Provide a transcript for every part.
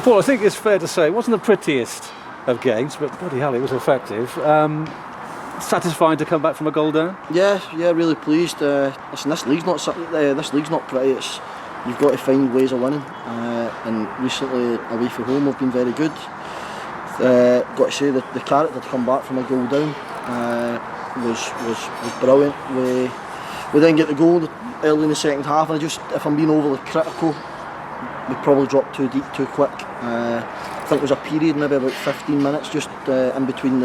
Paul, I think it's fair to say it wasn't the prettiest of games, but bloody hell, it was effective. Satisfying to come back from a goal down? Yeah, really pleased. Listen, this league's not pretty. You've got to find ways of winning, and recently away from home have been very good. Got to say that the character to come back from a goal down was brilliant. We then get the goal early in the second half, and if I'm being overly critical, we probably dropped too deep too quick. I think there was a period, maybe about 15 minutes, just in between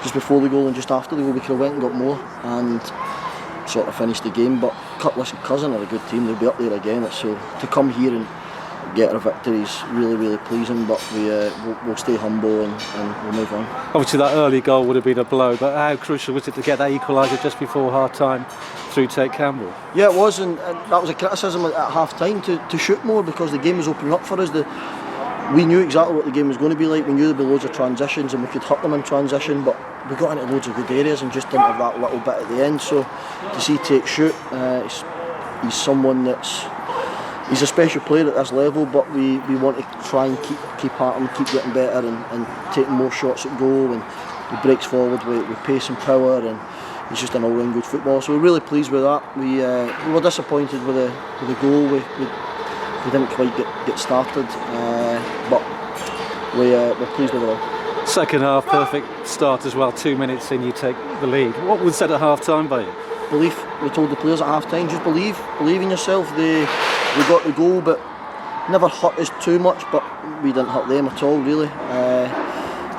just before the goal and just after the goal, we could have went and got more and sort of finished the game. But listen, Curzon are a good team; they'll be up there again. So to come here and get a victory is really, really pleasing. But we'll stay humble and we'll move on. Obviously, that early goal would have been a blow, but how crucial was it to get that equaliser just before half-time through Tate Campbell? Yeah, it was, and that was a criticism at half-time to shoot more because the game was opening up for us. We knew exactly what the game was going to be like. We knew there'd be loads of transitions and we could hurt them in transition, but we got into loads of good areas and just didn't have that little bit at the end. So to see Tate shoot, he's someone he's a special player at this level, but we want to try and keep at him, keep getting better and taking more shots at goal, and he breaks forward with pace and power, and he's just an all-round good footballer. So we're really pleased with that. We were disappointed with the goal. We didn't quite get started, but we're pleased with it all. Second half, perfect start as well. 2 minutes in, you take the lead. What was said at half-time by you? Belief. We told the players at half-time, just believe in yourself. We got the goal, but never hurt us too much, but we didn't hurt them at all, really.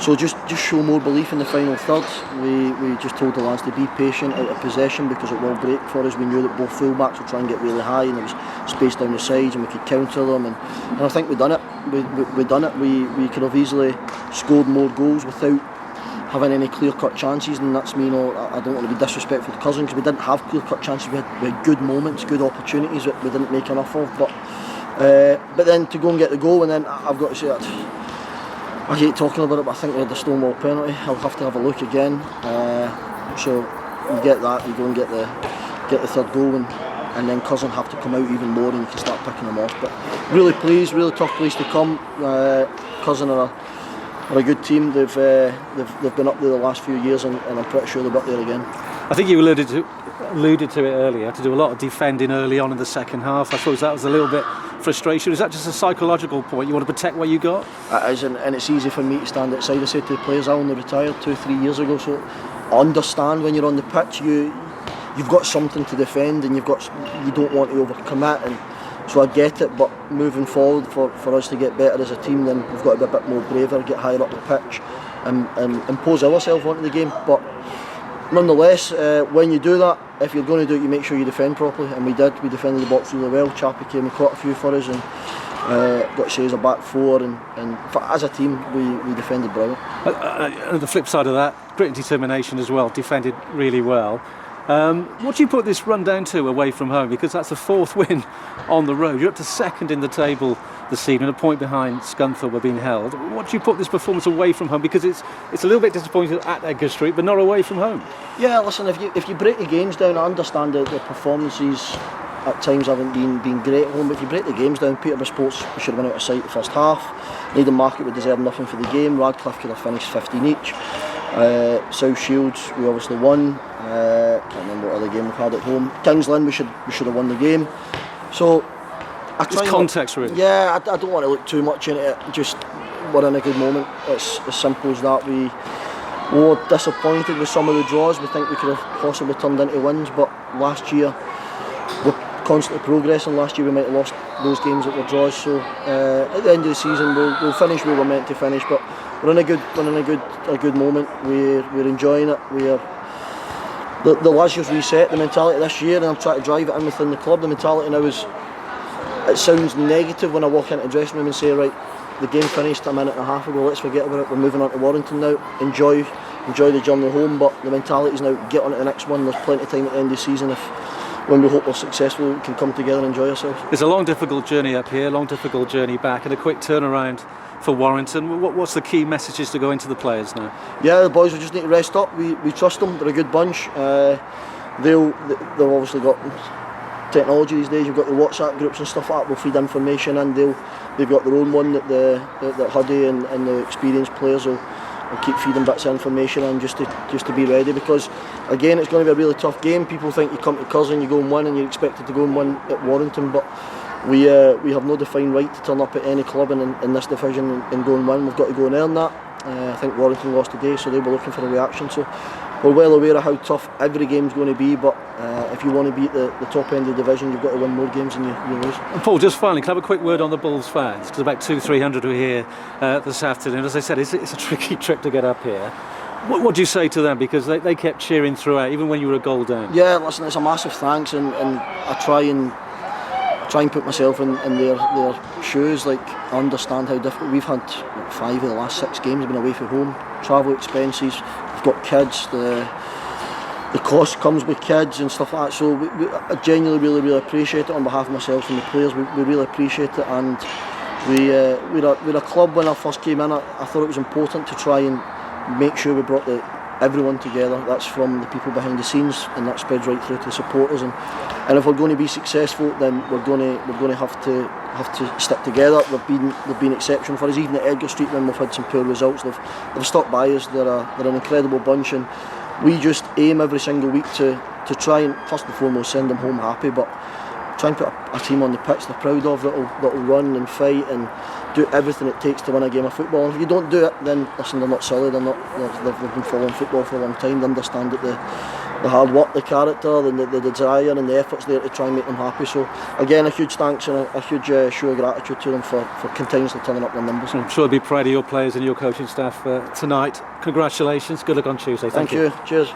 So just show more belief in the final third. We just told the lads to be patient out of possession because it will break for us. We knew that both full-backs would try and get really high and there was space down the sides and we could counter them, and I think we done it. We done it. We could have easily scored more goals without having any clear-cut chances, and that's me. I don't want to be disrespectful to Curzon because we didn't have clear-cut chances. We had good moments, good opportunities that we didn't make enough of. But then to go and get the goal, and then I've got to say that I hate talking about it, but I think we had the Stonewall penalty. I'll have to have a look again. So you get that, you go and get the third goal, and then Curzon have to come out even more, and you can start picking them off. But really pleased, really tough place to come. Curzon are a good team. They've been up there the last few years, and I'm pretty sure they'll be up there again. I think you alluded to it earlier, to do a lot of defending early on in the second half. I suppose that was a little bit frustration. Is that just a psychological point? You want to protect what you got? It is, and it's easy for me to stand outside. I said to the players, I only retired 2-3 years ago, so I understand when you're on the pitch, you've got something to defend, and you don't want to overcommit, and so I get it. But moving forward, for us to get better as a team, then we've got to be a bit more braver, get higher up the pitch, and impose ourselves onto the game. But nonetheless, when you do that, if you're going to do it, you make sure you defend properly, and we did. We defended the box really well. Chappie came and caught a few for us, and got to say as a back four, and as a team we defended brilliant. The flip side of that, grit and determination as well, defended really well. What do you put this run down to away from home? Because that's the fourth win on the road. You're up to second in the table this evening, a point behind Scunthorpe are being held. What do you put this performance away from home? Because it's a little bit disappointing at Edgar Street, but not away from home. Yeah, listen, if you break the games down, I understand that the performances at times haven't been great at home, but if you break the games down, Peterborough Sports should have went out of sight the first half. Needham Market would deserve nothing for the game. Radcliffe could have finished 15 each. South Shields, we obviously won. Can't remember what other game we've had at home. Kings Lynn, we should have won the game. So it's context, really. Yeah, I don't want to look too much into it. Just we're in a good moment. It's as simple as that. We were disappointed with some of the draws. We think we could have possibly turned into wins, but last year we're constantly progressing. Last year we might have lost those games that were draws. So at the end of the season we'll finish where we're meant to finish. But we're in a good moment. We're enjoying it. The lads just reset the mentality this year, and I'm trying to drive it in within the club. The mentality now is, it sounds negative when I walk into the dressing room and say, right, the game finished a minute and a half ago, let's forget about it, we're moving on to Warrington now, enjoy the journey home. But the mentality is now, get on to the next one. There's plenty of time at the end of the season. When we hope we're successful, we can come together and enjoy ourselves. It's a long difficult journey up here, long difficult journey back, and a quick turnaround for Warrington. What's the key messages to go into the players now? Yeah, the boys, we just need to rest up. We trust them. They're a good bunch. They've obviously got technology these days. You've got the WhatsApp groups and stuff like that. We'll feed information in. They've got their own one that that Huddy and the experienced players will keep feeding bits of information in just to be ready, because again it's going to be a really tough game. People think you come to Curzon, you go and win, and you're expected to go and win at Warrington, but we have no defined right to turn up at any club in this division and go and win. We've got to go and earn that. I think Warrington lost today, so they were looking for a reaction. So we're well aware of how tough every game's going to be, but if you want to be at the top end of the division, you've got to win more games than you lose. And Paul, just finally, can I have a quick word on the Bulls fans? Because about 200-300 were here this afternoon. As I said, it's a tricky trip to get up here. What do you say to them? Because they kept cheering throughout, even when you were a goal down. Yeah, listen, it's a massive thanks, and I try and put myself in their shoes. Like, I understand how difficult. We've had 5 of the last 6 games been away from home, travel expenses, we've got kids, the cost comes with kids and stuff like that. So I genuinely really appreciate it on behalf of myself and the players. We really appreciate it, and we're a club. When I first came in, I thought it was important to try and make sure we brought everyone together. That's from the people behind the scenes, and that spreads right through to the supporters. And if we're going to be successful, then we're going to have to stick together. They've been exceptional for us. Even at Edgar Street, when we've had some poor results, they've stuck by us. They're an incredible bunch, and we just aim every single week to try and first and foremost send them home happy, but try and put a team on the pitch they're proud of, that'll run and fight and do everything it takes to win a game of football. And if you don't do it, then listen, they're not silly. They've been following football for a long time. They understand that the hard work, the character, and the desire and the efforts there to try and make them happy. So again, a huge thanks and a huge show of gratitude to them for continuously turning up their numbers. I'm sure they'll be proud of your players and your coaching staff tonight. Congratulations. Good luck on Tuesday. Thank you. Cheers.